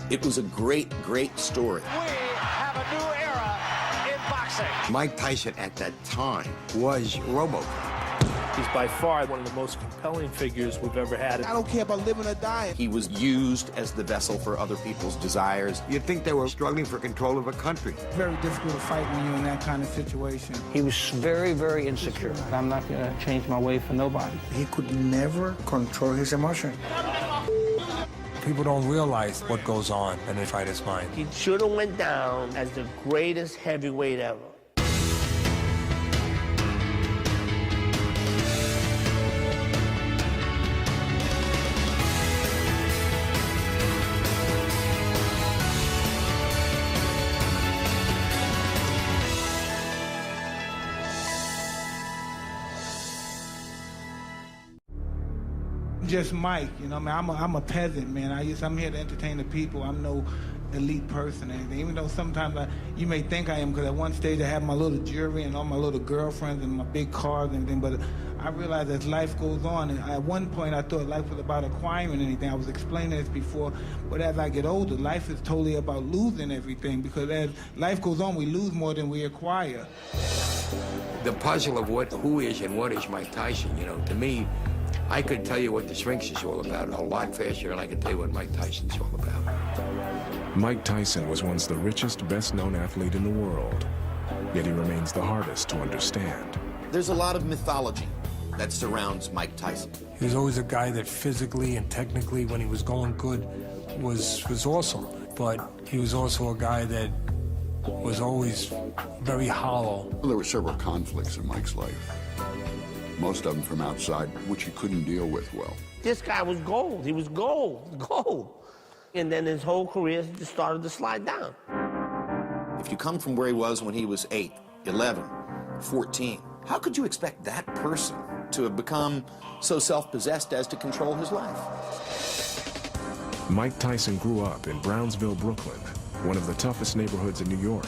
It was a great, great story. We have a new era in boxing. Mike Tyson at that time was RoboCop. He's by far one of the most compelling figures we've ever had. I don't care about living or dying. He was used as the vessel for other people's desires. You'd think they were struggling for control of a country. It's very difficult to fight when you're in that kind of situation. He was very, very insecure. I'm not going to change my way for nobody. He could never control his emotion. People don't realize what goes on in a fighter's mind. He should have went down as the greatest heavyweight ever. Just Mike, you know, man, I'm a peasant, man. I'm here to entertain the people. I'm no elite person or anything, even though sometimes you may think I am, because at one stage I have my little jewelry and all my little girlfriends and my big cars and everything, but I realize as life goes on, and at one point I thought life was about acquiring anything. I was explaining this before, but as I get older, life is totally about losing everything, because as life goes on, we lose more than we acquire. The puzzle of who is and what is Mike Tyson, you know, to me, I could tell you what the Sphinx is all about a lot faster than I could tell you what Mike Tyson's all about. Mike Tyson was once the richest, best-known athlete in the world, yet he remains the hardest to understand. There's a lot of mythology that surrounds Mike Tyson. He was always a guy that physically and technically, when he was going good, was awesome. But he was also a guy that was always very hollow. Well, there were several conflicts in Mike's life. Most of them from outside, which he couldn't deal with well. This guy was gold. He was gold. And then his whole career just started to slide down. If you come from where he was when he was 8, 11, 14, how could you expect that person to have become so self-possessed as to control his life? Mike Tyson grew up in Brownsville, Brooklyn, one of the toughest neighborhoods in New York.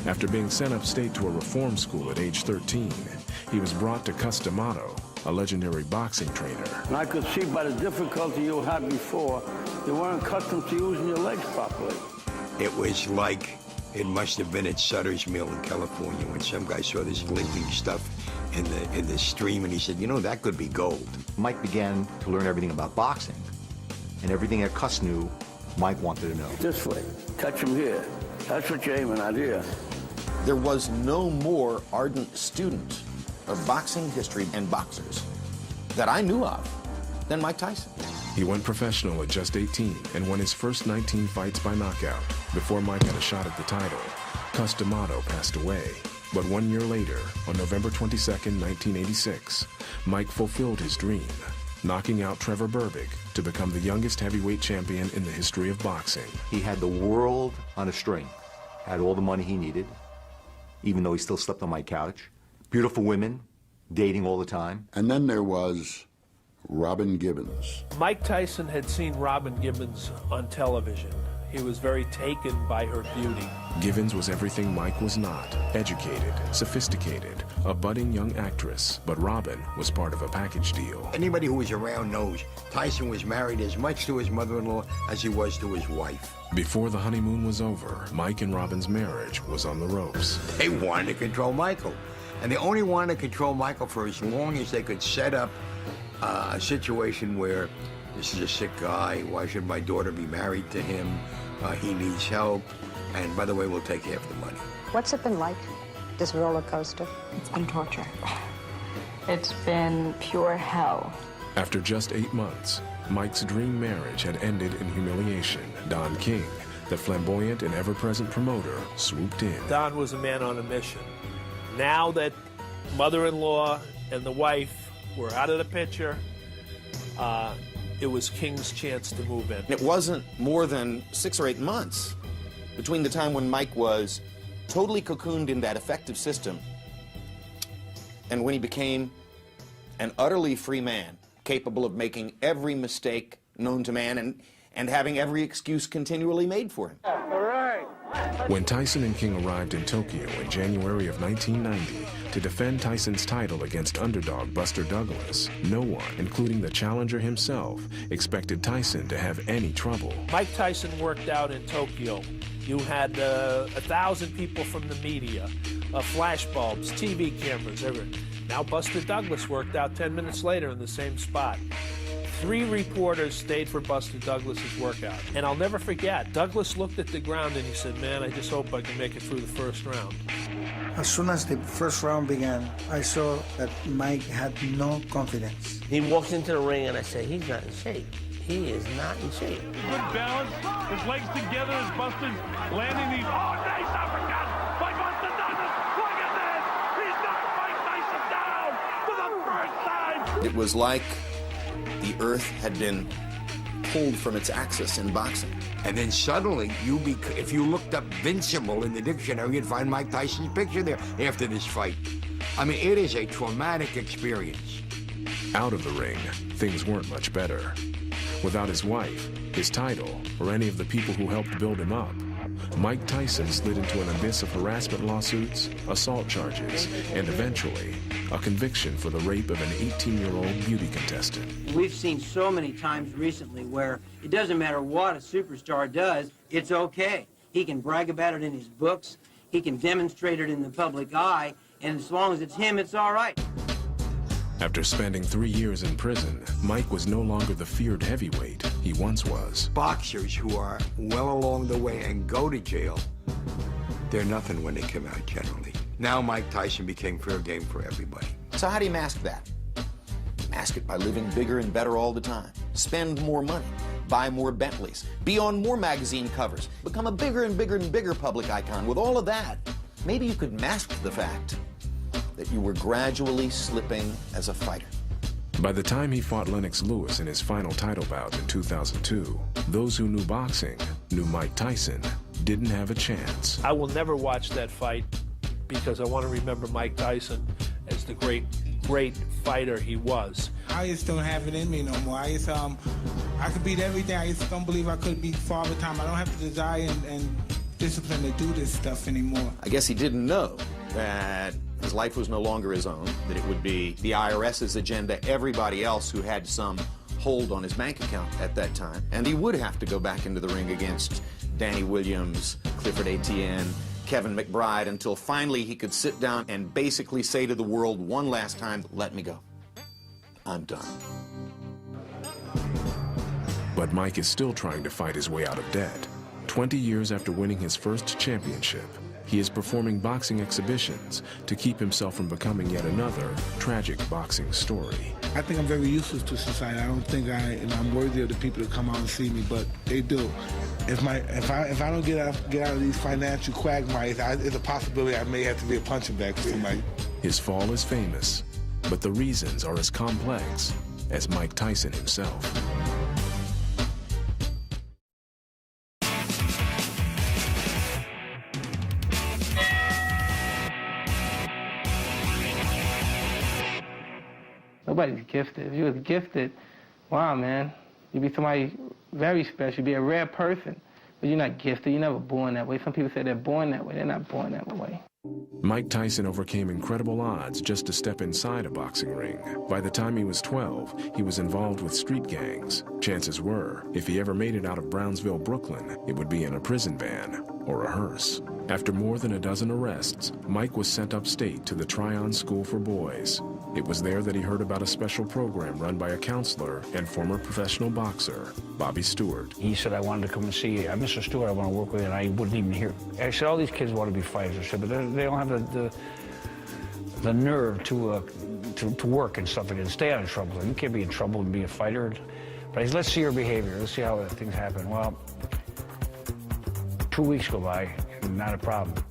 After being sent upstate to a reform school at age 13, he was brought to Cus D'Amato, a legendary boxing trainer. And I could see by the difficulty you had before, you weren't accustomed to using your legs properly. It was like it must have been at Sutter's Mill in California when some guy saw this glinting stuff in the stream, and he said, you know, that could be gold. Mike began to learn everything about boxing, and everything that Cus knew, Mike wanted to know. This way, touch him here. That's what you're aiming at here. There was no more ardent student of boxing history and boxers that I knew of than Mike Tyson. He went professional at just 18 and won his first 19 fights by knockout. Before Mike had a shot at the title, Cus D'Amato passed away. But 1 year later, on November 22nd, 1986, Mike fulfilled his dream, knocking out Trevor Berbick to become the youngest heavyweight champion in the history of boxing. He had the world on a string, had all the money he needed, even though he still slept on my couch. Beautiful women, dating all the time. And then there was Robin Gibbons. Mike Tyson had seen Robin Gibbons on television. He was very taken by her beauty. Gibbons was everything Mike was not: educated, sophisticated, a budding young actress. But Robin was part of a package deal. Anybody who was around knows Tyson was married as much to his mother-in-law as he was to his wife. Before the honeymoon was over, Mike and Robin's marriage was on the ropes. They wanted to control Michael. And they only wanted to control Michael for as long as they could set up a situation where this is a sick guy, why should my daughter be married to him? He needs help, and by the way, we'll take half the money. What's it been like, this roller coaster? It's been torture. It's been pure hell. After just 8 months, Mike's dream marriage had ended in humiliation. Don King, the flamboyant and ever-present promoter, swooped in. Don was a man on a mission. Now that mother-in-law and the wife were out of the picture, it was King's chance to move in. It wasn't more than 6 or 8 months between the time when Mike was totally cocooned in that effective system and when he became an utterly free man, capable of making every mistake known to man and having every excuse continually made for him. When Tyson and King arrived in Tokyo in January of 1990, To defend Tyson's title against underdog Buster Douglas, no one, including the challenger himself, expected Tyson to have any trouble. Mike Tyson worked out in Tokyo. You had 1,000 people from the media, flash bulbs, TV cameras, everything. Now Buster Douglas worked out 10 minutes later in the same spot. 3 reporters stayed for Buster Douglas's workout. And I'll never forget, Douglas looked at the ground and he said, man, I just hope I can make it through the first round. As soon as the first round began, I saw that Mike had no confidence. He walks into the ring and I say, he's not in shape. He is not in shape. Good balance, his legs together as Buster's landing these. Oh, nice uppercut by Buster Douglas. Look at this. He's knocked Mike Tyson down for the first time. It was like the earth had been pulled from its axis in boxing. And then suddenly, if you looked up Vincible in the dictionary, you'd find Mike Tyson's picture there after this fight. I mean, it is a traumatic experience. Out of the ring, things weren't much better. Without his wife, his title, or any of the people who helped build him up, Mike Tyson slid into an abyss of harassment lawsuits, assault charges, and eventually, a conviction for the rape of an 18-year-old beauty contestant. We've seen so many times recently where it doesn't matter what a superstar does, it's okay. He can brag about it in his books, he can demonstrate it in the public eye, and as long as it's him, it's all right. After spending 3 years in prison, Mike was no longer the feared heavyweight he once was. Boxers who are well along the way and go to jail, they're nothing when they come out generally. Now Mike Tyson became fair game for everybody. So how do you mask that? Mask it by living bigger and better all the time. Spend more money. Buy more Bentleys. Be on more magazine covers. Become a bigger and bigger and bigger public icon. With all of that, maybe you could mask the fact that you were gradually slipping as a fighter. By the time he fought Lennox Lewis in his final title bout in 2002, those who knew boxing knew Mike Tyson didn't have a chance. I will never watch that fight because I want to remember Mike Tyson as the great fighter he was. I just don't have it in me no more. I could beat everything. I just don't believe I could beat Father Time. I don't have the desire and discipline to do this stuff anymore. I guess he didn't know that his life was no longer his own, that it would be the IRS's agenda, everybody else who had some hold on his bank account at that time. And he would have to go back into the ring against Danny Williams, Clifford Etienne, Kevin McBride, until finally he could sit down and basically say to the world one last time, let me go. I'm done. But Mike is still trying to fight his way out of debt. 20 years after winning his first championship, he is performing boxing exhibitions to keep himself from becoming yet another tragic boxing story. I think I'm very useless to society. I don't think I'm worthy of the people to come out and see me, but they do. If I don't get out of these financial quagmires, there's a possibility I may have to be a punching bag for somebody. His fall is famous, but the reasons are as complex as Mike Tyson himself. Nobody's gifted. If you was gifted, wow, man, you'd be somebody very special. You'd be a rare person. But you're not gifted. You're never born that way. Some people say they're born that way. They're not born that way. Mike Tyson overcame incredible odds just to step inside a boxing ring. By the time he was 12, he was involved with street gangs. Chances were, if he ever made it out of Brownsville, Brooklyn, it would be in a prison van or a hearse. After more than a dozen arrests, Mike was sent upstate to the Tryon School for Boys. It was there that he heard about a special program run by a counselor and former professional boxer, Bobby Stewart. He said, I wanted to come and see you. Mr. Stewart, I want to work with you, and I wouldn't even hear. I said, all these kids want to be fighters. I said, but they don't have the nerve to work and stuff like that, and stay out of trouble. You can't be in trouble and be a fighter. But I said, let's see your behavior. Let's see how things happen. Well, 2 weeks go by, and not a problem.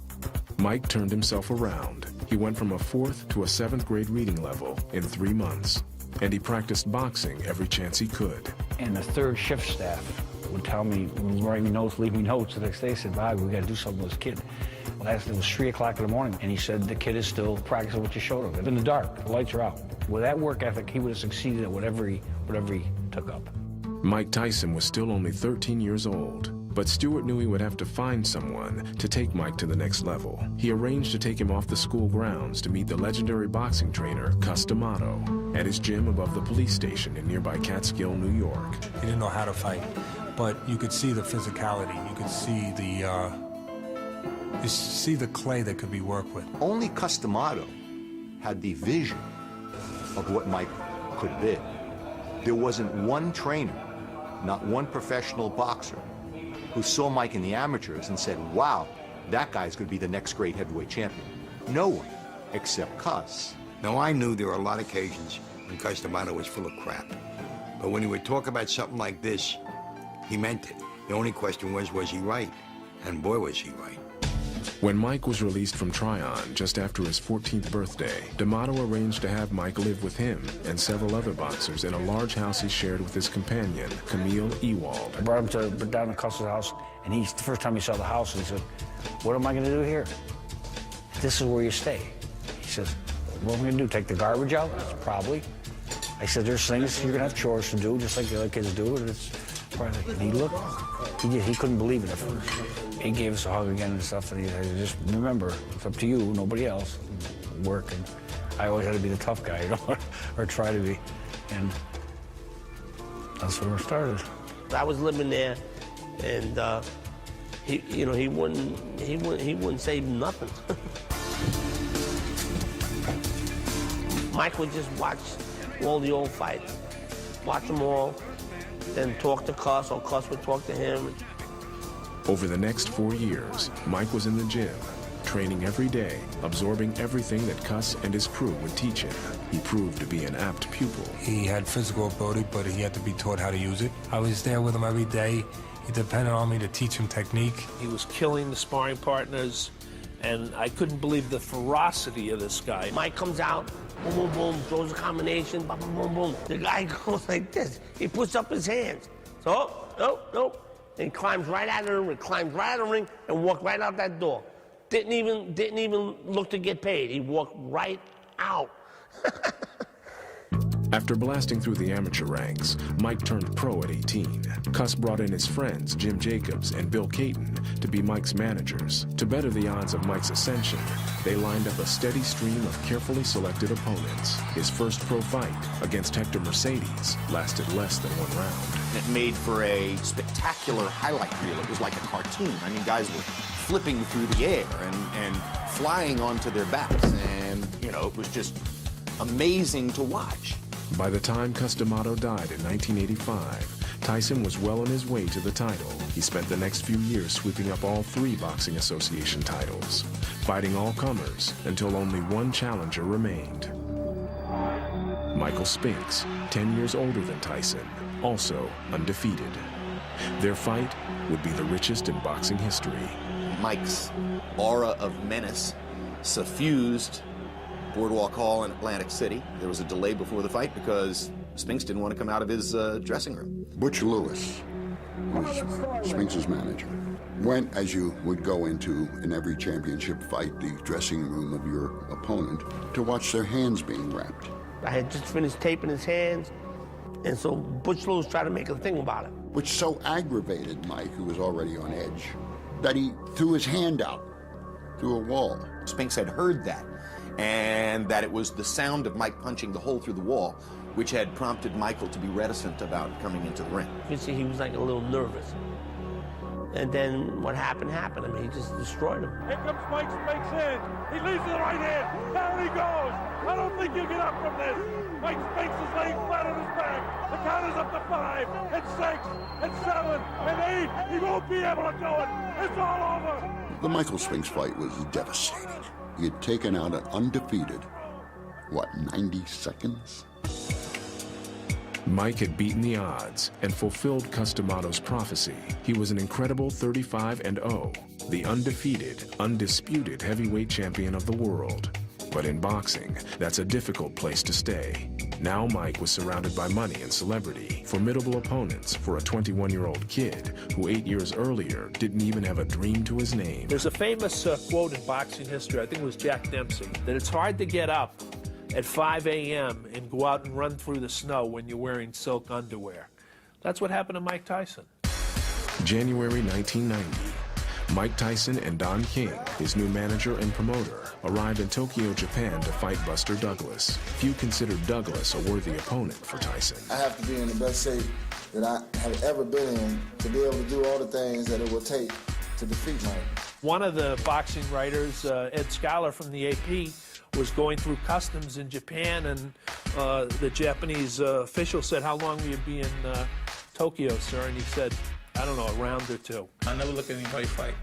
Mike turned himself around. He went from a 4th to a 7th grade reading level in 3 months, and he practiced boxing every chance he could. And the third shift staff would tell me, write me notes, leave me notes. The next day, said, Bob, we got to do something with this kid. Well, it was 3 o'clock in the morning, and he said, the kid is still practicing what you showed him. In the dark, the lights are out. With that work ethic, he would have succeeded at whatever he took up. Mike Tyson was still only 13 years old, but Stewart knew he would have to find someone to take Mike to the next level. He arranged to take him off the school grounds to meet the legendary boxing trainer, Cus D'Amato, at his gym above the police station in nearby Catskill, New York. He didn't know how to fight, but you could see the physicality. You could see the clay that could be worked with. Only Cus D'Amato had the vision of what Mike could be. There wasn't one trainer, not one professional boxer, who saw Mike in the amateurs and said, wow, that guy's going to be the next great heavyweight champion. No one, except Cus. Now, I knew there were a lot of occasions when Cus D'Amato was full of crap. But when he would talk about something like this, he meant it. The only question was he right? And boy, was he right. When Mike was released from Tryon just after his 14th birthday, D'Amato arranged to have Mike live with him and several other boxers in a large house he shared with his companion, Camille Ewald. I brought him down to Cus's house, and the first time he saw the house, he said, what am I going to do here? This is where you stay. He says, what am I going to do, take the garbage out? I said, probably. I said, there's things you're going to have chores to do, just like the other kids do. And he looked, he couldn't believe it at first. He gave us a hug again and stuff, and he said, just remember, it's up to you, nobody else. Work, and I always had to be the tough guy, you know, or try to be. And that's where it started. I was living there, and he wouldn't say nothing. Mike would just watch all the old fights, watch them all, then talk to Cus, or Cus would talk to him. Over the next 4 years, Mike was in the gym, training every day, absorbing everything that Cus and his crew would teach him. He proved to be an apt pupil. He had physical ability, but he had to be taught how to use it. I was there with him every day. He depended on me to teach him technique. He was killing the sparring partners, and I couldn't believe the ferocity of this guy. Mike comes out, boom, boom, boom, throws a combination, boom, boom, boom, boom. The guy goes like this. He puts up his hands. So, nope. And he climbs right out of the ring, and walked right out that door. Didn't even look to get paid. He walked right out. After blasting through the amateur ranks, Mike turned pro at 18. Cus brought in his friends, Jim Jacobs and Bill Caton, to be Mike's managers. To better the odds of Mike's ascension, they lined up a steady stream of carefully selected opponents. His first pro fight against Hector Mercedes lasted less than 1 round. It made for a spectacular highlight reel. It was like a cartoon. I mean, guys were flipping through the air and flying onto their backs. And, you know, it was just amazing to watch. By the time Cus D'Amato died in 1985, Tyson was well on his way to the title. He spent the next few years sweeping up all 3 Boxing Association titles, fighting all comers until only one challenger remained. Michael Spinks, 10 years older than Tyson, also undefeated. Their fight would be the richest in boxing history. Mike's aura of menace suffused Boardwalk Hall in Atlantic City. There was a delay before the fight because Spinks didn't want to come out of his dressing room. Butch Lewis, who's Spinks' manager, went, as you would go into in every championship fight, the dressing room of your opponent, to watch their hands being wrapped. I had just finished taping his hands, and so Butch Lewis tried to make a thing about it. Which so aggravated Mike, who was already on edge, that he threw his hand out through a wall. Spinks had heard that, and that it was the sound of Mike punching the hole through the wall which had prompted Michael to be reticent about coming into the ring. You see, he was like a little nervous. And then what happened. I mean, he just destroyed him. Here comes Mike Spinks in. He leaves with the right hand. Down he goes. I don't think you'll get up from this. Mike Spinks is laying flat on his back. The count is up to 5, and 6, and 7, and 8. He won't be able to do it. It's all over. The Michael Spinks fight was devastating. He had taken out an undefeated, 90 seconds? Mike had beaten the odds and fulfilled Cus D'Amato's prophecy. He was an incredible 35-0, the undefeated, undisputed heavyweight champion of the world. But in boxing, that's a difficult place to stay. Now Mike was surrounded by money and celebrity, formidable opponents for a 21-year-old kid who 8 years earlier didn't even have a dream to his name. There's a famous quote in boxing history, I think it was Jack Dempsey, that it's hard to get up at 5 a.m. and go out and run through the snow when you're wearing silk underwear. That's what happened to Mike Tyson. January 1990. Mike Tyson and Don King, his new manager and promoter, arrived in Tokyo, Japan to fight Buster Douglas. Few considered Douglas a worthy opponent for Tyson. I have to be in the best shape that I have ever been in to be able to do all the things that it will take to defeat Mike. One of the boxing writers, Ed Scholar from the AP, was going through customs in Japan, and the Japanese official said, "How long will you be in Tokyo, sir?" And he said, "I don't know, a round or two." I never look at anybody fight.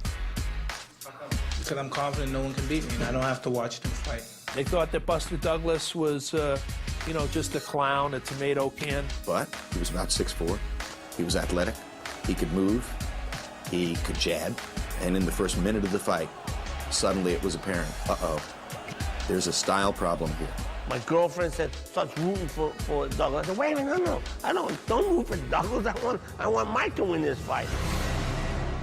Because I'm confident no one can beat me, and I don't have to watch them fight. They thought that Buster Douglas was, you know, just a clown, a tomato can. But he was about 6'4". He was athletic. He could move. He could jab. And in the first minute of the fight, suddenly it was apparent, uh-oh, there's a style problem here. My girlfriend said, starts rooting for Douglas. I said, wait a minute, no. Don't root for Douglas. I want Mike to win this fight.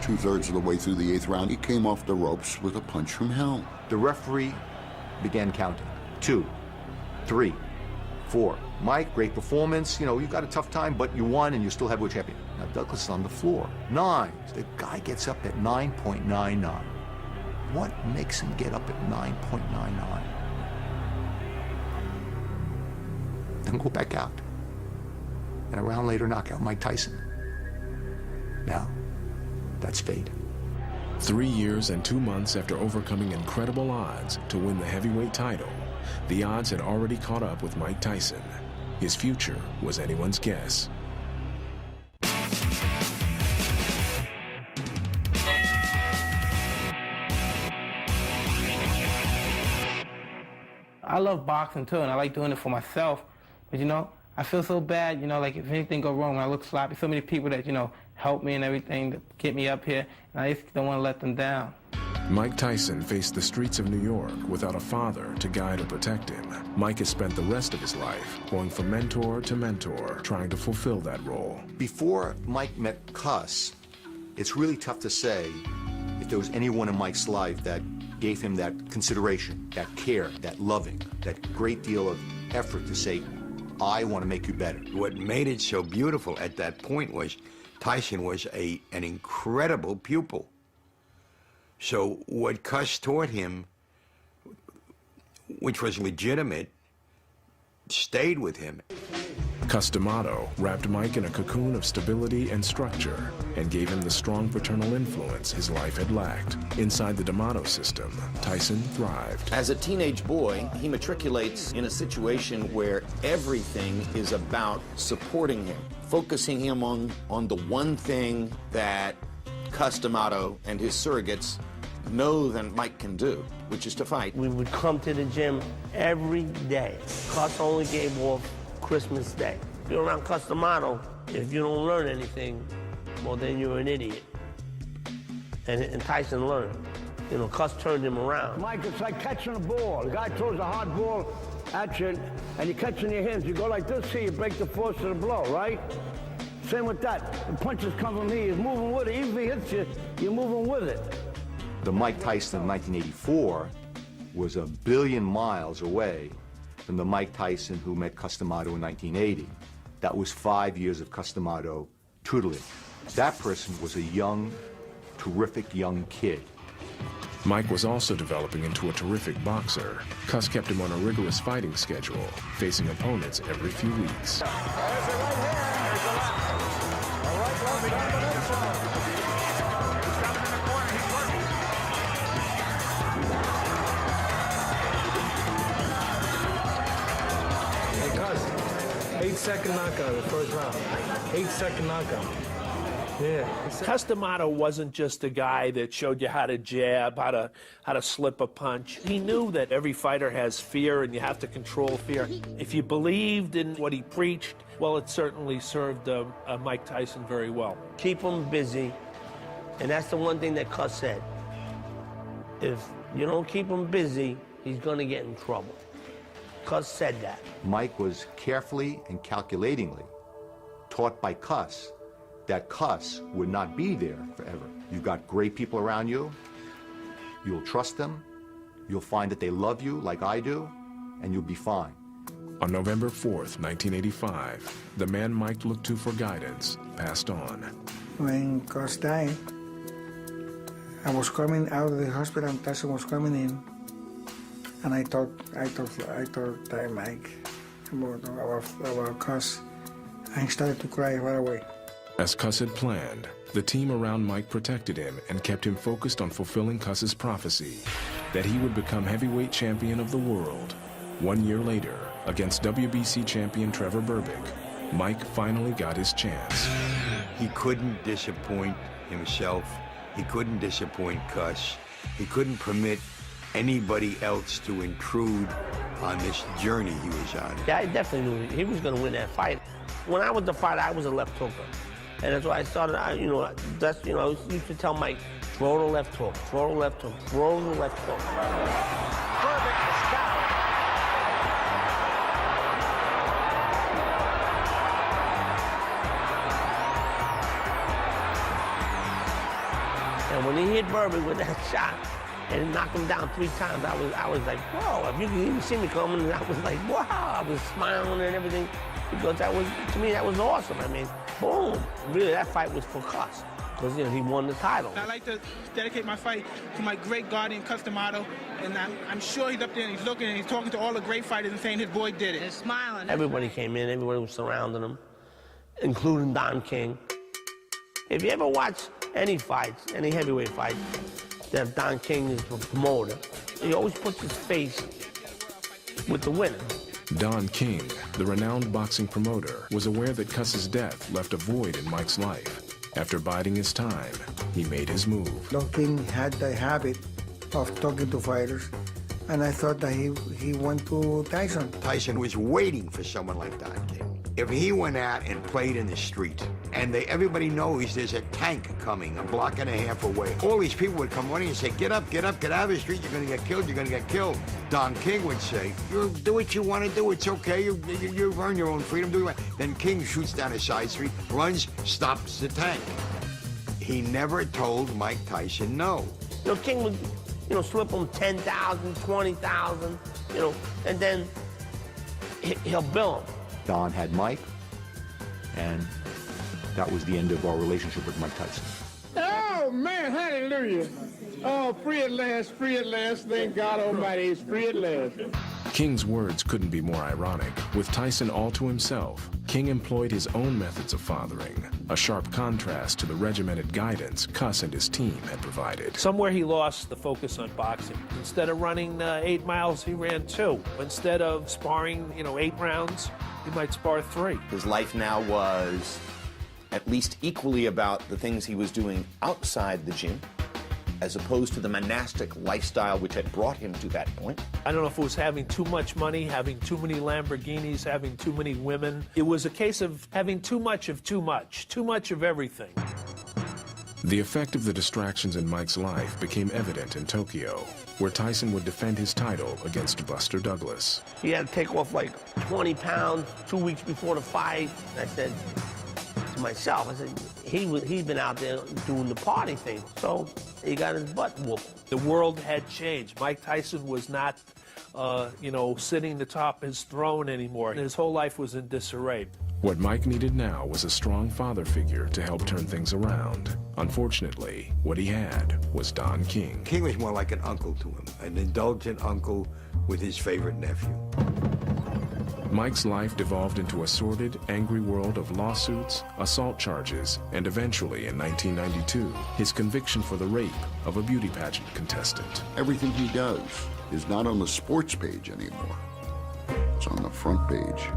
2/3 of the way through the 8th round, he came off the ropes with a punch from hell. The referee began counting. 2, 3, 4. Mike, great performance. You know, you got a tough time, but you won and you're still heavyweight champion. Now Douglas is on the floor. 9. The guy gets up at 9.99. What makes him get up at 9.99? Then go back out. And a round later, knock out Mike Tyson. Now, that's fate. 3 years and 2 months after overcoming incredible odds to win the heavyweight title, the odds had already caught up with Mike Tyson. His future was anyone's guess. I love boxing too, and I like doing it for myself. But you know, I feel so bad, you know, like if anything go wrong, when I look sloppy, so many people that, you know, help me and everything to get me up here, and I just don't want to let them down. Mike Tyson faced the streets of New York without a father to guide or protect him. Mike has spent the rest of his life going from mentor to mentor, trying to fulfill that role. Before Mike met Cuss, it's really tough to say if there was anyone in Mike's life that gave him that consideration, that care, that loving, that great deal of effort to say, I want to make you better. What made it so beautiful at that point was Tyson was an incredible pupil. So what Cuss taught him, which was legitimate, stayed with him. Cus D'Amato wrapped Mike in a cocoon of stability and structure and gave him the strong paternal influence his life had lacked. Inside the D'Amato system, Tyson thrived. As a teenage boy, he matriculates in a situation where everything is about supporting him, focusing him on the one thing that Cus D'Amato and his surrogates know that Mike can do, which is to fight. We would come to the gym every day. Cus only gave off Christmas Day. If you're around Cus D'Amato, if you don't learn anything, well, then you're an idiot. And Tyson learned. You know, Cus turned him around. Mike, it's like catching a ball. The guy throws a hard ball at you, and you catch in your hands. You go like this here, you break the force of the blow, right? Same with that. The punches come from here. You're moving with it. Even if he hits you, you're moving with it. The Mike Tyson of 1984 was a billion miles away from the Mike Tyson who met Cus D'Amato in 1980. That was 5 years of Cus D'Amato tutelage. That person was a young, terrific young kid. Mike was also developing into a terrific boxer. Cus kept him on a rigorous fighting schedule, facing opponents every few weeks. Hey, Cus, 8-second knockout in the first round. 8-second knockout. Yeah. Cus D'Amato wasn't just a guy that showed you how to jab, how to slip a punch. He knew that every fighter has fear and you have to control fear. If you believed in what he preached, well, it certainly served Mike Tyson very well. Keep him busy, and that's the one thing that Cus said. If you don't keep him busy, he's going to get in trouble. Cus said that. Mike was carefully and calculatingly taught by Cus that Cus would not be there forever. You've got great people around you. You'll trust them. You'll find that they love you like I do, and you'll be fine. On November 4th, 1985, the man Mike looked to for guidance passed on. When Cus died, I was coming out of the hospital and Tyson was coming in. And I told Mike about Cus. And he started to cry right away. As Cus had planned, the team around Mike protected him and kept him focused on fulfilling Cus's prophecy that he would become heavyweight champion of the world. 1 year later, against WBC champion Trevor Berbick, Mike finally got his chance. He couldn't disappoint himself. He couldn't disappoint Cus. He couldn't permit anybody else to intrude on this journey he was on. Yeah, I definitely knew he was going to win that fight. When I was the fighter, I was a left hooker. And that's why I started, I used to tell Mike, throw the left hook, throw the left hook, throw the left hook. Berbick is down. And when he hit Berbick with that shot and knocked him down 3 times, I was like, whoa, if you could even see me coming, and I was like, wow, I was smiling and everything. Because that was, to me, that was awesome. I mean, boom. Really, that fight was for Cus. Because, he won the title. I like to dedicate my fight to my great guardian, Cus D'Amato. And I'm sure he's up there and he's looking and he's talking to all the great fighters and saying his boy did it. And smiling. Everybody came in, everybody was surrounding him, including Don King. If you ever watch any fights, any heavyweight fights, that Don King is the promoter, he always puts his face with the winner. Don King, the renowned boxing promoter, was aware that Cus's death left a void in Mike's life. After biding his time, he made his move. Don King had the habit of talking to fighters, and I thought that he went to Tyson. Tyson was waiting for someone like Don King. If he went out and played in the street, and everybody knows there's a tank coming a block and a half away, all these people would come running and say, get up, get out of the street, you're gonna get killed, you're gonna get killed. Don King would say, you do what you want to do, it's okay, you've earned your own freedom, do what. Then King shoots down a side street, runs, stops the tank. He never told Mike Tyson no. King would, slip him 10,000, 20,000, and then he'll bill him. Don had Mike, and that was the end of our relationship with Mike Tyson. Oh, man, hallelujah. Oh, free at last, thank God Almighty, he's free at last. King's words couldn't be more ironic. With Tyson all to himself, King employed his own methods of fathering, a sharp contrast to the regimented guidance Cus and his team had provided. Somewhere he lost the focus on boxing. Instead of running 8 miles, he ran 2. Instead of sparring, 8 rounds, he might spar 3. His life now was at least equally about the things he was doing outside the gym, as opposed to the monastic lifestyle which had brought him to that point. I don't know if it was having too much money, having too many Lamborghinis, having too many women. It was a case of having too much of everything. The effect of the distractions in Mike's life became evident in Tokyo, where Tyson would defend his title against Buster Douglas. He had to take off like 20 pounds 2 weeks before the fight. I said to myself, he'd been out there doing the party thing, so he got his butt whooped. The world had changed. Mike Tyson was not, sitting atop his throne anymore. His whole life was in disarray. What Mike needed now was a strong father figure to help turn things around. Unfortunately, what he had was Don King. King was more like an uncle to him, an indulgent uncle with his favorite nephew. Mike's life devolved into a sordid, angry world of lawsuits, assault charges, and eventually, in 1992, his conviction for the rape of a beauty pageant contestant. Everything he does is not on the sports page anymore. It's on the front page.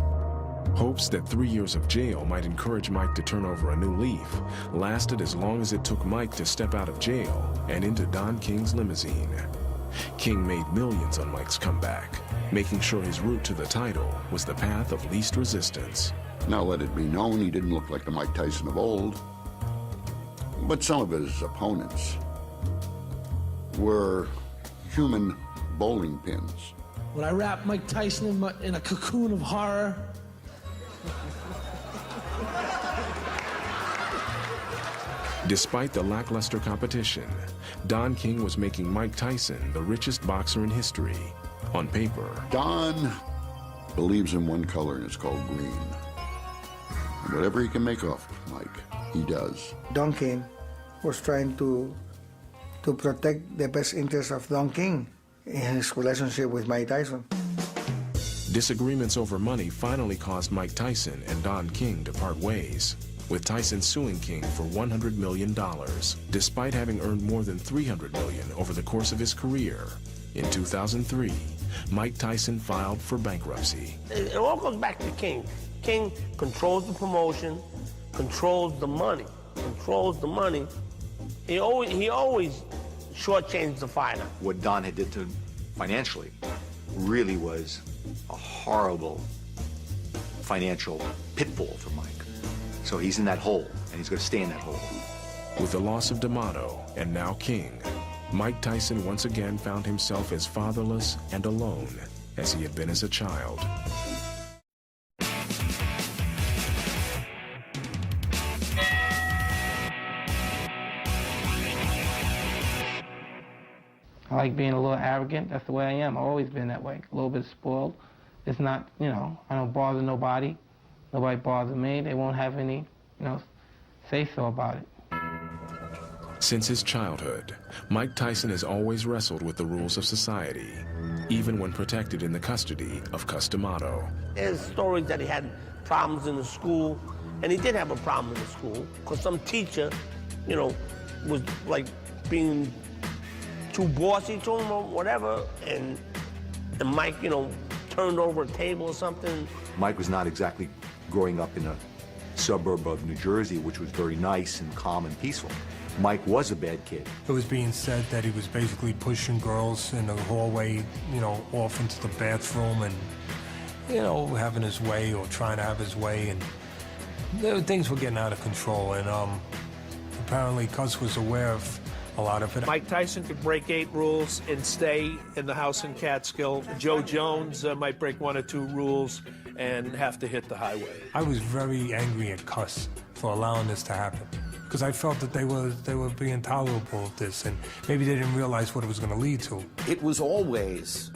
Hopes that 3 years of jail might encourage Mike to turn over a new leaf lasted as long as it took Mike to step out of jail and into Don King's limousine. King made millions on Mike's comeback, making sure his route to the title was the path of least resistance. Now let it be known he didn't look like the Mike Tyson of old, but some of his opponents were human bowling pins. When I wrapped Mike Tyson in a cocoon of horror, despite the lackluster competition, Don King was making Mike Tyson the richest boxer in history. On paper, Don believes in one color, and it's called green. And whatever he can make off Mike, he does. Don King was trying to protect the best interests of Don King in his relationship with Mike Tyson. Disagreements over money finally caused Mike Tyson and Don King to part ways, with Tyson suing King for $100 million, despite having earned more than $300 million over the course of his career. In 2003, Mike Tyson filed for bankruptcy. It all goes back to King. King controls the promotion, controls the money. He always shortchanged the fighter. What Don had did to him financially really was a horrible financial pitfall for Mike. So he's in that hole, and he's going to stay in that hole. With the loss of D'Amato and now King, Mike Tyson once again found himself as fatherless and alone as he had been as a child. I like being a little arrogant. That's the way I am. I've always been that way. A little bit spoiled. It's not, you know, I don't bother nobody. Nobody bothers me. They won't have any, you know, say-so about it. Since his childhood, Mike Tyson has always wrestled with the rules of society, even when protected in the custody of Cus D'Amato. There's stories that he had problems in the school, and he did have a problem in the school, because some teacher, you know, was like being too bossy to him or whatever, and Mike, you know, turned over a table or something. Mike was not exactly growing up in a suburb of New Jersey, which was very nice and calm and peaceful. Mike was a bad kid. It was being said that he was basically pushing girls in the hallway, you know, off into the bathroom and, you know, having his way or trying to have his way, and things were getting out of control, and apparently Cus was aware of a lot of it. Mike Tyson could break 8 rules and stay in the house in Catskill. Joe Jones might break 1 or 2 rules and have to hit the highway. I was very angry at Cus for allowing this to happen, because I felt that they were being tolerable of this, and maybe they didn't realize what it was going to lead to. It was always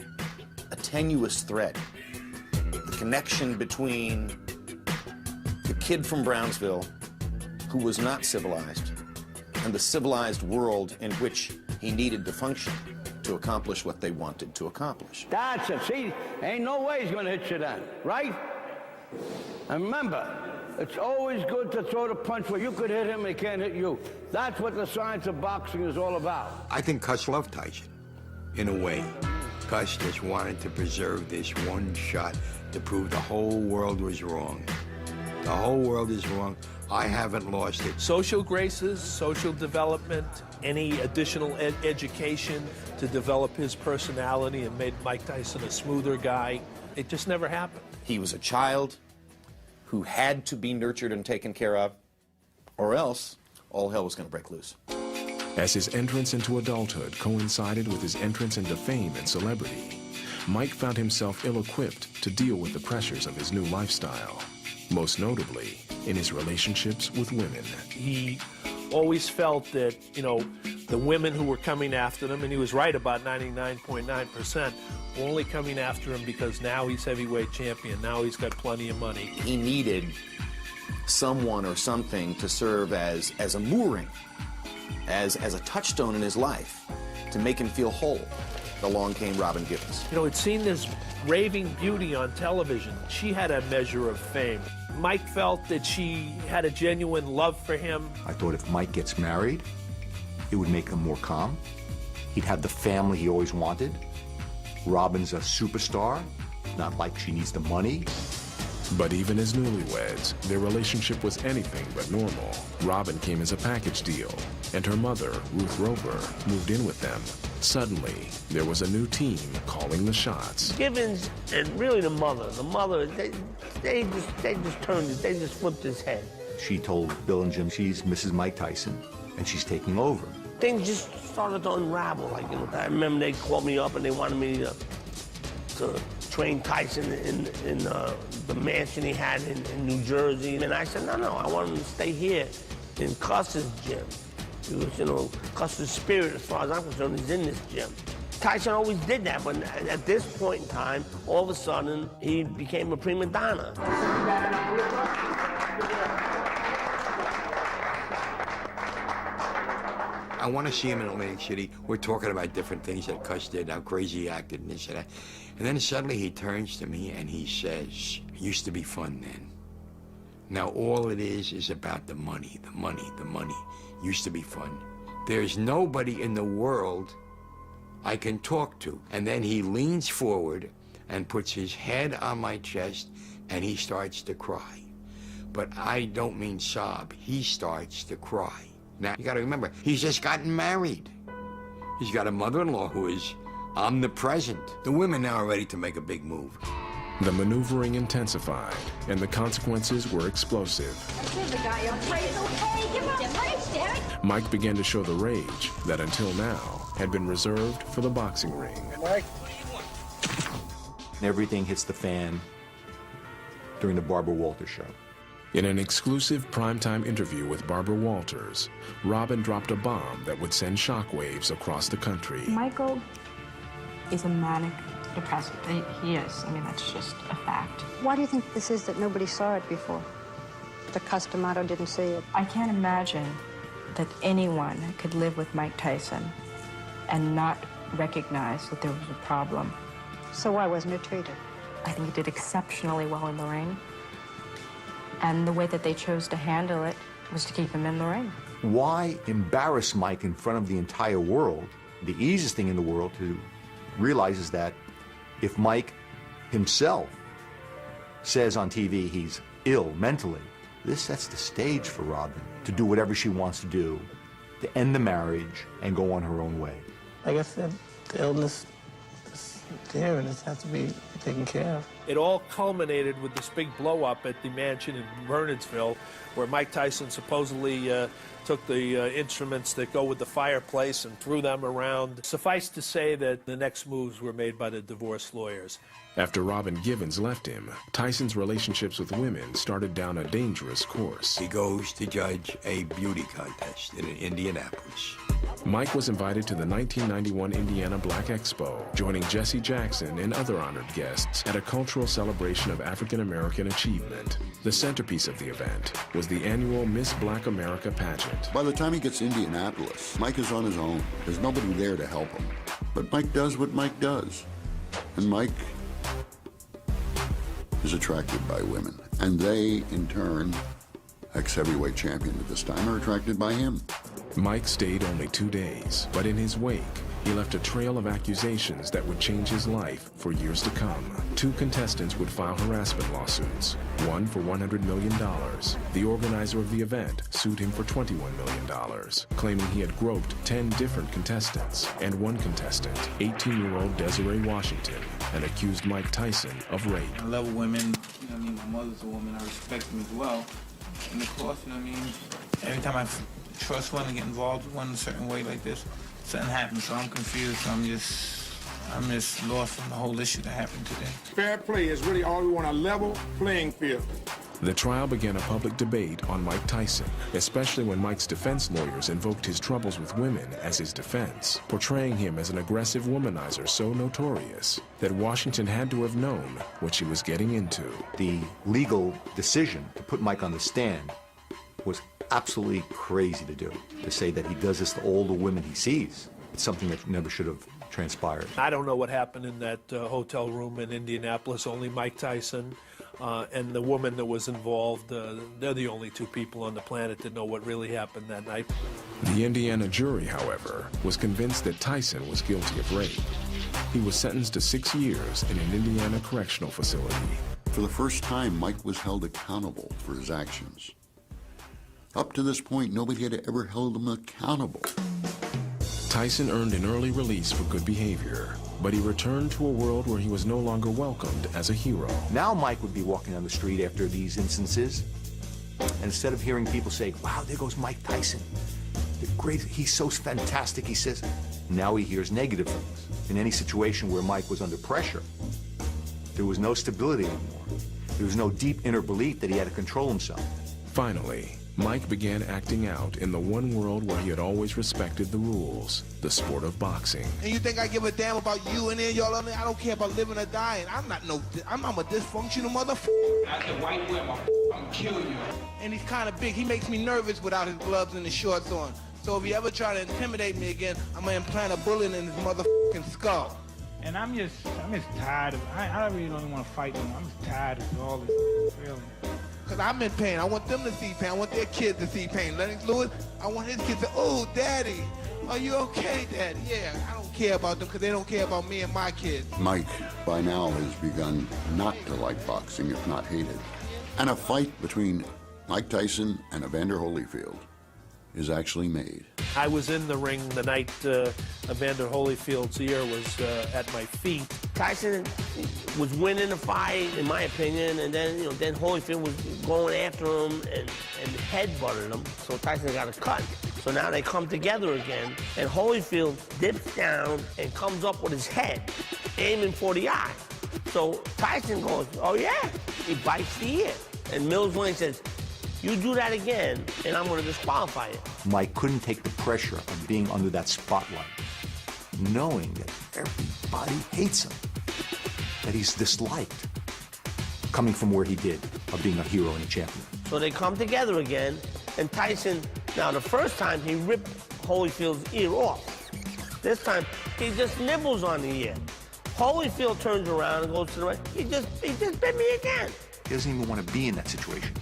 a tenuous thread, the connection between the kid from Brownsville who was not civilized and the civilized world in which he needed to function to accomplish what they wanted to accomplish. That's it. See, ain't no way he's going to hit you then, right? And remember, it's always good to throw the punch where you could hit him and he can't hit you. That's what the science of boxing is all about. I think Cus loved Tyson, in a way. Cus just wanted to preserve this one shot to prove the whole world was wrong. The whole world is wrong. I haven't lost it. Social graces, social development, any additional education to develop his personality and made Mike Tyson a smoother guy. It just never happened. He was a child who had to be nurtured and taken care of, or else all hell was going to break loose. As his entrance into adulthood coincided with his entrance into fame and celebrity, Mike found himself ill-equipped to deal with the pressures of his new lifestyle, most notably in his relationships with women. He always felt that, you know, the women who were coming after him, and he was right about 99.9%, were only coming after him because now he's heavyweight champion, now he's got plenty of money. He needed someone or something to serve as a mooring, as a touchstone in his life, to make him feel whole. Along came Robin Givens. You know, he'd seen this raving beauty on television. She had a measure of fame. Mike felt that she had a genuine love for him. I thought if Mike gets married, it would make him more calm. He'd have the family he always wanted. Robin's a superstar, not like she needs the money. But even as newlyweds, their relationship was anything but normal. Robin came as a package deal, and her mother, Ruth Roper, moved in with them. Suddenly, there was a new team calling the shots. Givens and really the mother, they just turned it, they just flipped his head. She told Bill and Jim she's Mrs. Mike Tyson, and she's taking over. Things just started to unravel. Like, you know, I remember they called me up and they wanted me to train Tyson in the mansion he had in New Jersey. And I said, no, I want him to stay here in Cus's gym. Because, you know, Cus's spirit, as far as I'm concerned, is in this gym. Tyson always did that, but at this point in time, all of a sudden, he became a prima donna. I want to see him in Atlantic City. We're talking about different things that Cuss did, how crazy he acted, and this and that. And then suddenly he turns to me and he says, "It used to be fun then. Now all it is about the money, the money, the money. Used to be fun. There's nobody in the world I can talk to." And then he leans forward and puts his head on my chest and he starts to cry. But I don't mean sob. He starts to cry. Now, you got to remember, he's just gotten married. He's got a mother-in-law who is omnipresent. The women now are ready to make a big move. The maneuvering intensified, and the consequences were explosive. Mike began to show the rage that until now had been reserved for the boxing ring. Mike. Everything hits the fan during the Barbara Walters show. In an exclusive primetime interview with Barbara Walters, Robin dropped a bomb that would send shockwaves across the country. Michael is a manic depressive. He is. I mean, that's just a fact. Why do you think this is that nobody saw it before? The Customato didn't see it. I can't imagine that anyone could live with Mike Tyson and not recognize that there was a problem. So why wasn't it treated? I think he did exceptionally well in the ring. And the way that they chose to handle it was to keep him in the ring. Why embarrass Mike in front of the entire world? The easiest thing in the world to realize is that if Mike himself says on TV he's ill mentally, this sets the stage for Robin to do whatever she wants to do, to end the marriage and go on her own way. Like I said, the illness is there and it has to be taken care of. It all culminated with this big blow-up at the mansion in Bernardsville, where Mike Tyson supposedly took the instruments that go with the fireplace and threw them around. Suffice to say that the next moves were made by the divorce lawyers. After Robin Givens left him, Tyson's relationships with women started down a dangerous course. He goes to judge a beauty contest in Indianapolis. Mike was invited to the 1991 Indiana Black Expo, joining Jesse Jackson and other honored guests at a cultural celebration of African American achievement. The centerpiece of the event was the annual Miss Black America pageant. By the time he gets to Indianapolis, Mike is on his own. There's nobody there to help him. But Mike does what Mike does. And Mike is attracted by women. And they, in turn, ex-heavyweight champion at this time, are attracted by him. Mike stayed only 2 days, but in his wake, he left a trail of accusations that would change his life for years to come. 2 contestants would file harassment lawsuits, one for $100 million. The organizer of the event sued him for $21 million, claiming he had groped 10 different contestants, and one contestant, 18-year-old Desiree Washington, and accused Mike Tyson of rape. I love women. You know what I mean? My mother's a woman. I respect them as well. And of course, you know what I mean? Every time I trust one and get involved with one in a certain way like this, something happens. So I'm confused. I'm just lost from the whole issue that happened today. Fair play is really all we want, a level playing field. The trial began a public debate on Mike Tyson, especially when Mike's defense lawyers invoked his troubles with women as his defense, portraying him as an aggressive womanizer so notorious that Washington had to have known what she was getting into. The legal decision to put Mike on the stand was absolutely crazy to do, to say that he does this to all the women he sees. It's something that never should have transpired. I don't know what happened in that hotel room in Indianapolis. Only Mike Tyson and the woman that was involved, they're the only 2 people on the planet that know what really happened that night. The Indiana jury, however, was convinced that Tyson was guilty of rape. He was sentenced to 6 years in an Indiana correctional facility. For the first time, Mike was held accountable for his actions. Up to this point, nobody had ever held him accountable. Tyson earned an early release for good behavior, but he returned to a world where he was no longer welcomed as a hero. Now Mike would be walking down the street after these instances, and instead of hearing people say, "Wow, there goes Mike Tyson. The great, he's so fantastic," he says, now he hears negative things. In any situation where Mike was under pressure, there was no stability anymore. There was no deep inner belief that he had to control himself. Finally, Mike began acting out in the one world where he had always respected the rules, the sport of boxing. And you think I give a damn about you and then y'all? I don't care about living or dying. I'm a dysfunctional motherfucker. That's the white women, I'm gonna kill you. And he's kind of big. He makes me nervous without his gloves and his shorts on. So if you ever try to intimidate me again, I'm gonna implant a bullet in his motherfucking skull. And I'm just tired of it. I really don't even want to fight no more. I'm just tired of all this feeling. Because I'm in pain. I want them to see pain. I want their kids to see pain. Lennox Lewis, I want his kids to, oh, Daddy, are you okay, Daddy? Yeah, I don't care about them because they don't care about me and my kids. Mike, by now, has begun not to like boxing, if not hate it. And a fight between Mike Tyson and Evander Holyfield is actually made. I was in the ring the night Evander Holyfield's ear was at my feet. Tyson was winning the fight, in my opinion, and then, then Holyfield was going after him and headbutted him, so Tyson got a cut. So now they come together again, and Holyfield dips down and comes up with his head, aiming for the eye. So Tyson goes, oh yeah, he bites the ear. And Mills Lane says, you do that again, and I'm going to disqualify you. Mike couldn't take the pressure of being under that spotlight, knowing that everybody hates him, that he's disliked, coming from where he did, of being a hero and a champion. So they come together again, and Tyson, now the first time he ripped Holyfield's ear off. This time, he just nibbles on the ear. Holyfield turns around and goes to the right. He just bit me again. He doesn't even want to be in that situation.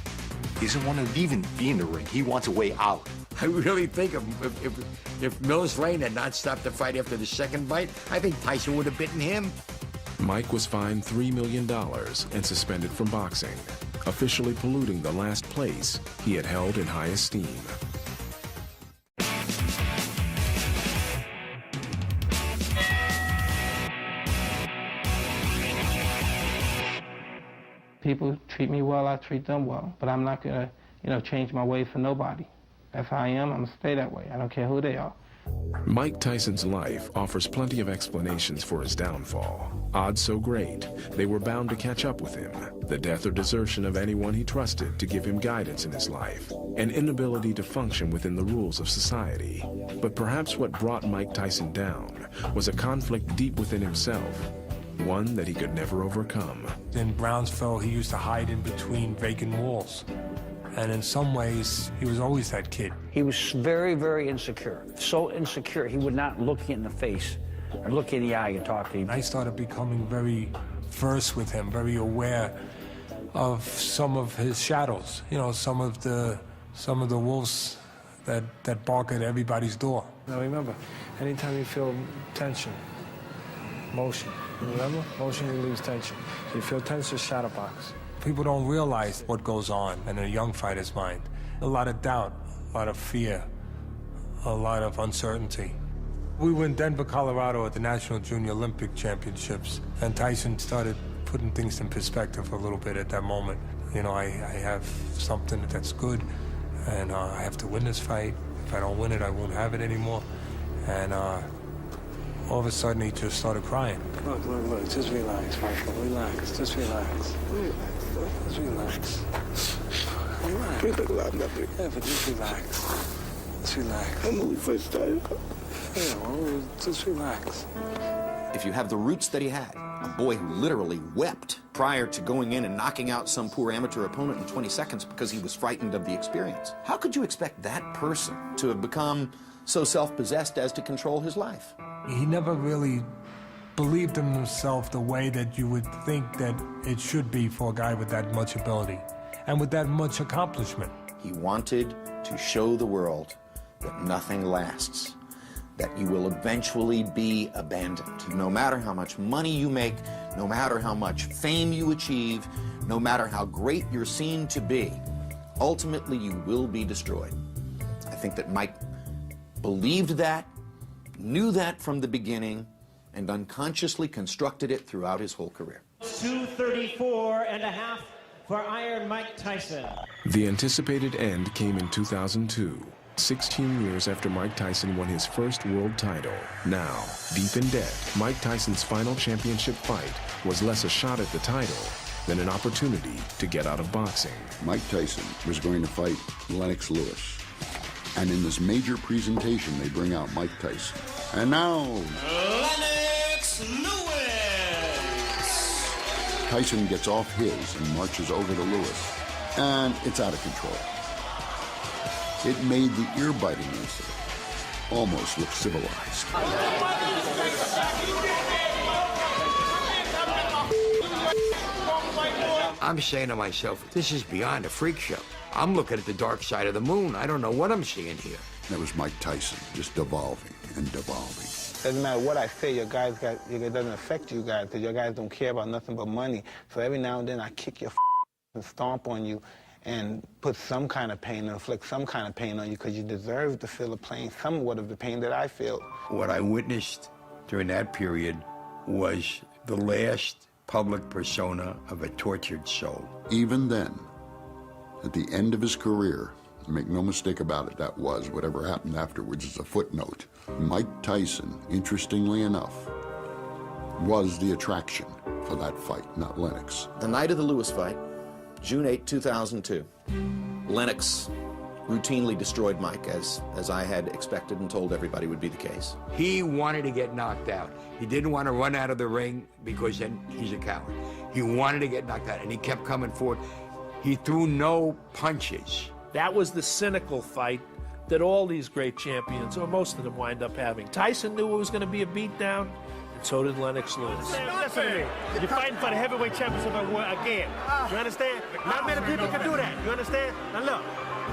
He doesn't want to even be in the ring. He wants a way out. I really think if Mills Lane had not stopped the fight after the second bite, I think Tyson would have bitten him. Mike was fined $3 million and suspended from boxing, officially polluting the last place he had held in high esteem. People treat me well, I treat them well. But I'm not gonna, change my ways for nobody. That's how I am, I'm gonna stay that way. I don't care who they are. Mike Tyson's life offers plenty of explanations for his downfall. Odds so great, they were bound to catch up with him. The death or desertion of anyone he trusted to give him guidance in his life. An inability to function within the rules of society. But perhaps what brought Mike Tyson down was a conflict deep within himself. One that he could never overcome. In Brownsville, he used to hide in between vacant walls. And in some ways, he was always that kid. He was very, very insecure. So insecure, he would not look you in the face or look you in the eye and talk to you. I started becoming very versed with him, very aware of some of his shadows. Some of the wolves that bark at everybody's door. Now remember, anytime you feel tension, motion. Remember? Motion, you lose tension. So you feel tense, just shadow box. People don't realize what goes on in a young fighter's mind. A lot of doubt, a lot of fear, a lot of uncertainty. We were in Denver, Colorado at the National Junior Olympic Championships, and Tyson started putting things in perspective a little bit at that moment. I have something that's good, and I have to win this fight. If I don't win it, I won't have it anymore. And all of a sudden, he just started crying. Look, just relax, Michael, relax, just relax. Just relax. Relax. We look a lot better. Yeah, but just relax. Just relax. I'm when we first started. Yeah, well, just relax. If you have the roots that he had, a boy who literally wept prior to going in and knocking out some poor amateur opponent in 20 seconds because he was frightened of the experience, how could you expect that person to have become so self-possessed as to control his life? He never really believed in himself the way that you would think that it should be for a guy with that much ability and with that much accomplishment. He wanted to show the world that nothing lasts, that you will eventually be abandoned. No matter how much money you make, no matter how much fame you achieve, no matter how great you're seen to be, ultimately you will be destroyed. I think that Mike believed that, knew that from the beginning, and unconsciously constructed it throughout his whole career. 234.5 for Iron Mike Tyson. The anticipated end came in 2002, 16 years after Mike Tyson won his first world title. Now, deep in debt, Mike Tyson's final championship fight was less a shot at the title than an opportunity to get out of boxing. Mike Tyson was going to fight Lennox Lewis. And in this major presentation, they bring out Mike Tyson. And now, Lennox Lewis! Tyson gets off his and marches over to Lewis. And it's out of control. It made the ear-biting incident almost look civilized. I'm saying to myself, this is beyond a freak show. I'm looking at the dark side of the moon. I don't know what I'm seeing here. That was Mike Tyson, just devolving and devolving. Doesn't matter what I say, it doesn't affect you guys, because your guys don't care about nothing but money. So every now and then I kick your and stomp on you and put some kind of pain, or inflict some kind of pain on you, because you deserve to feel the pain, somewhat of the pain that I feel. What I witnessed during that period was the last public persona of a tortured soul. Even then, at the end of his career, make no mistake about it, that was, whatever happened afterwards is a footnote. Mike Tyson, interestingly enough, was the attraction for that fight, not Lennox. The night of the Lewis fight, June 8, 2002, Lennox routinely destroyed Mike, as I had expected and told everybody would be the case. He wanted to get knocked out. He didn't want to run out of the ring because then he's a coward. He wanted to get knocked out, and he kept coming forward. He threw no punches. That was the cynical fight that all these great champions, or most of them, wind up having. Tyson knew it was going to be a beatdown, and so did Lennox Lewis. Listen to me. You're fighting for the heavyweight championship again. You understand? Not many people can do that. You understand? Now look,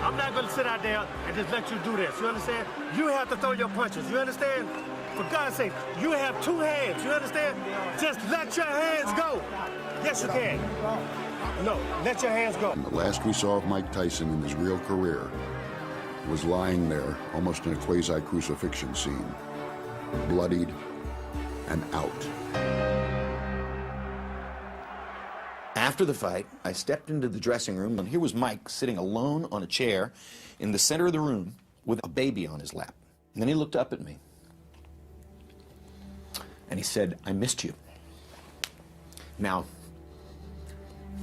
I'm not going to sit out there and just let you do this. You understand? You have to throw your punches. You understand? For God's sake, you have two hands. You understand? Just let your hands go. Yes, you can. No, let your hands go. And the last we saw of Mike Tyson in his real career was lying there, almost in a quasi-crucifixion scene, bloodied and out. After the fight, I stepped into the dressing room, and here was Mike sitting alone on a chair in the center of the room with a baby on his lap. And then he looked up at me, and he said, "I missed you." Now,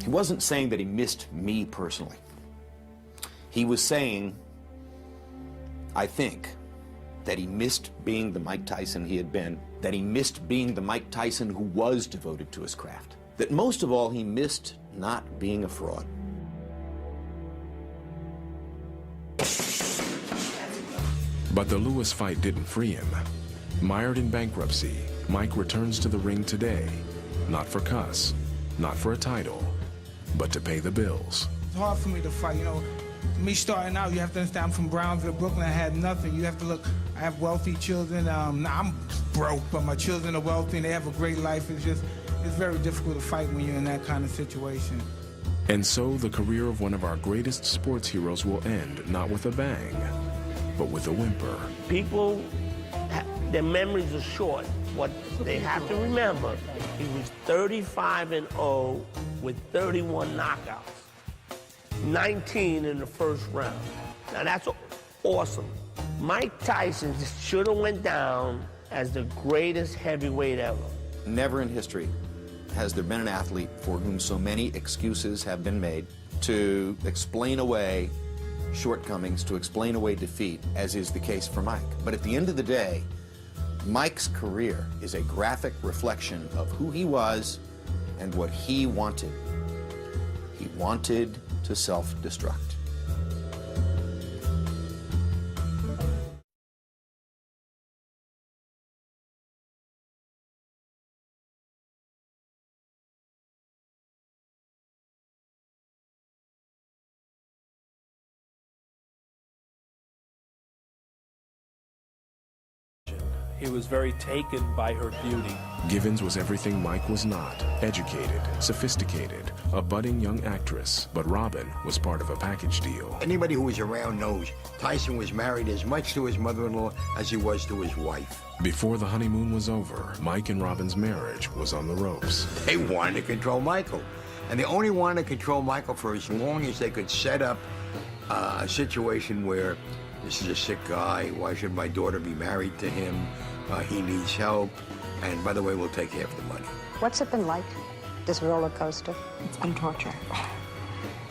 he wasn't saying that he missed me personally. He was saying, I think, that he missed being the Mike Tyson he had been, that he missed being the Mike Tyson who was devoted to his craft, that most of all, he missed not being a fraud. But the Lewis fight didn't free him. Mired in bankruptcy, Mike returns to the ring today, not for cuss, not for a title, but to pay the bills. It's hard for me to fight, you know. Me starting out, you have to understand, I'm from Brownsville, Brooklyn. I had nothing. You have to look, I have wealthy children. Now I'm broke, but my children are wealthy and they have a great life. It's very difficult to fight when you're in that kind of situation. And so the career of one of our greatest sports heroes will end not with a bang, but with a whimper. People, their memories are short. What they have to remember, he was 35-0 with 31 knockouts. 19 in the first round. Now that's awesome. Mike Tyson should have went down as the greatest heavyweight ever. Never in history has there been an athlete for whom so many excuses have been made to explain away shortcomings, to explain away defeat, as is the case for Mike. But at the end of the day, Mike's career is a graphic reflection of who he was and what he wanted. He wanted to self-destruct. He was very taken by her beauty. Givens was everything Mike was not. Educated, sophisticated, a budding young actress. But Robin was part of a package deal. Anybody who was around knows Tyson was married as much to his mother-in-law as he was to his wife. Before the honeymoon was over, Mike and Robin's marriage was on the ropes. They wanted to control Michael. And they only wanted to control Michael for as long as they could set up a situation where this is a sick guy. Why should my daughter be married to him? He needs help. And by the way, we'll take half the money. What's it been like this roller coaster. It's been torture.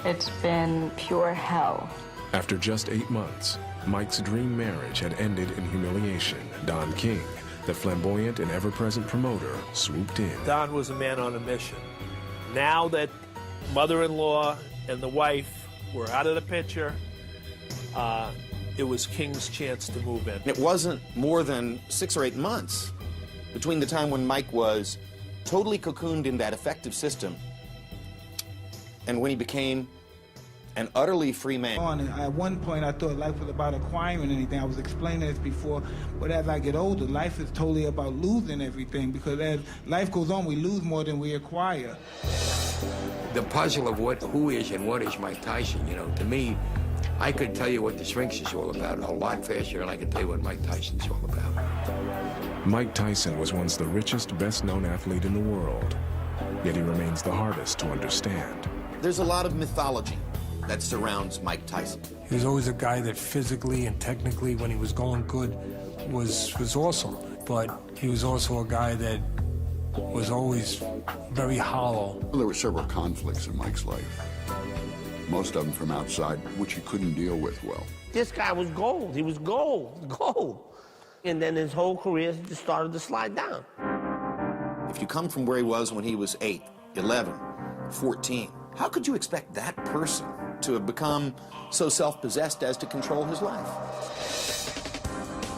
It's been pure hell. After just 8 months, Mike's dream marriage had ended in humiliation. Don King, the flamboyant and ever-present promoter, swooped in. Don was a man on a mission. Now that mother-in-law and the wife were out of the picture, it was King's chance to move in. It wasn't more than 6 or 8 months between the time when Mike was totally cocooned in that effective system and when he became an utterly free man. At one point, I thought life was about acquiring anything. I was explaining this before, but as I get older, life is totally about losing everything, because as life goes on, we lose more than we acquire. The puzzle of who is and what is Mike Tyson, you know, to me, I could tell you what the Sphinx is all about a lot faster than I could tell you what Mike Tyson's all about. Mike Tyson was once the richest, best-known athlete in the world, yet he remains the hardest to understand. There's a lot of mythology that surrounds Mike Tyson. He was always a guy that physically and technically, when he was going good, was awesome. But he was also a guy that was always very hollow. There were several conflicts in Mike's life, most of them from outside, which he couldn't deal with well. This guy was gold. He was gold. And then his whole career just started to slide down. If you come from where he was when he was 8, 11, 14, how could you expect that person to have become so self-possessed as to control his life?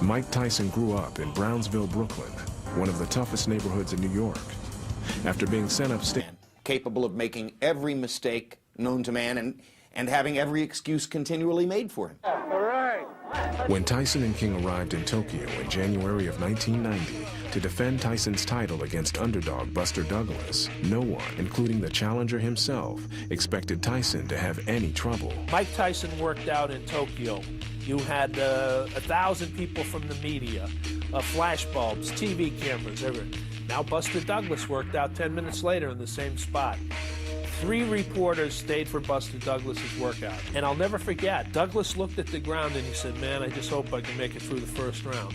Mike Tyson grew up in Brownsville, Brooklyn, one of the toughest neighborhoods in New York. After being sent upstate, capable of making every mistake known to man and having every excuse continually made for him. When Tyson and King arrived in Tokyo in January of 1990 to defend Tyson's title against underdog Buster Douglas, no one, including the challenger himself, expected Tyson to have any trouble. Mike Tyson worked out in Tokyo. You had 1,000 people from the media, flashbulbs, TV cameras, everything. Now Buster Douglas worked out 10 minutes later in the same spot. 3 reporters stayed for Buster Douglas's workout. And I'll never forget, Douglas looked at the ground and he said, "Man, I just hope I can make it through the first round."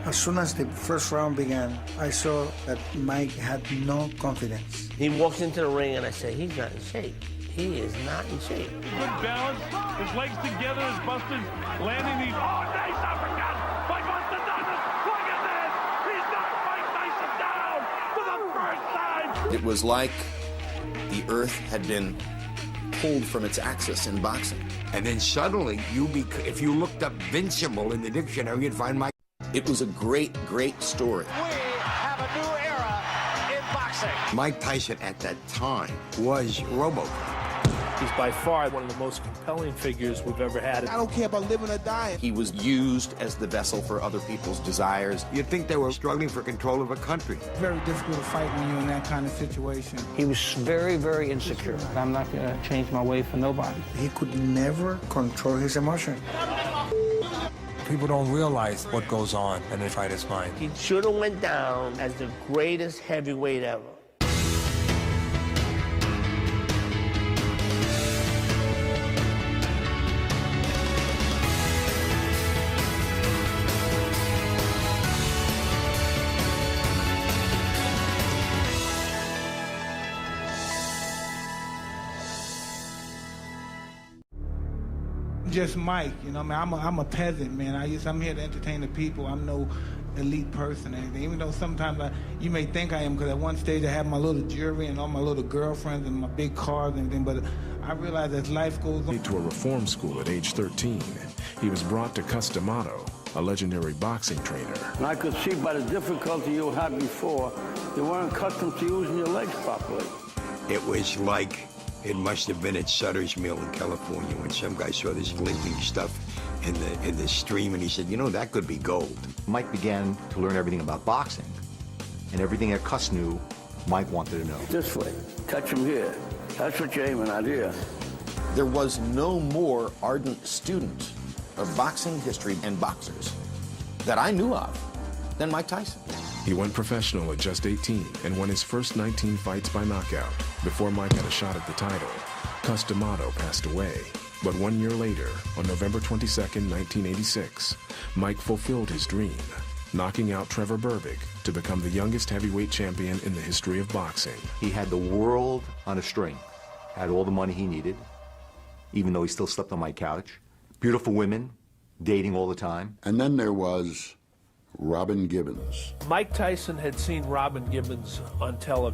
As soon as the first round began, I saw that Mike had no confidence. He walks into the ring and I say, he's not in shape. He is not in shape. Good balance, his legs together as Buster's landing these. Oh, nice uppercut by Buster Douglas. Look at this. He's knocked Mike Tyson down for the first time. It was like the earth had been pulled from its axis in boxing. And then suddenly, if you looked up Vincible in the dictionary, you'd find Mike. It was a great, great story. We have a new era in boxing. Mike Tyson at that time was RoboCop. He's by far one of the most compelling figures we've ever had. I don't care about living or dying. He was used as the vessel for other people's desires. You'd think they were struggling for control of a country. It's very difficult to fight when you're in that kind of situation. He was very, very insecure. I'm not going to change my way for nobody. He could never control his emotion. People don't realize what goes on in a fighter's mind. He should have went down as the greatest heavyweight ever. Just Mike, you know, man. I'm a peasant, man. I'm here to entertain the people. I'm no elite person or anything. Even though sometimes you may think I am, because at one stage I have my little jewelry and all my little girlfriends and my big cars and everything. But I realize as life goes on. To a reform school at age 13, he was brought to Customato, a legendary boxing trainer. And I could see by the difficulty you had before, you weren't accustomed to using your legs properly. It was like it must have been at Sutter's Mill in California when some guy saw this glinting stuff in the stream and he said, you know, that could be gold. Mike began to learn everything about boxing, and everything that Cuss knew, Mike wanted to know. This way, touch him here. That's what you're aiming at here. There was no more ardent student of boxing history and boxers that I knew of than Mike Tyson. He went professional at just 18 and won his first 19 fights by knockout. Before Mike had a shot at the title, Customato passed away. But 1 year later, on November 22nd, 1986, Mike fulfilled his dream. knocking out Trevor Berbick to become the youngest heavyweight champion in the history of boxing. He had the world on a string, had all the money he needed, even though he still slept on my couch. Beautiful women, dating all the time. And then there was Robin Gibbons. Mike Tyson had seen Robin Gibbons on television.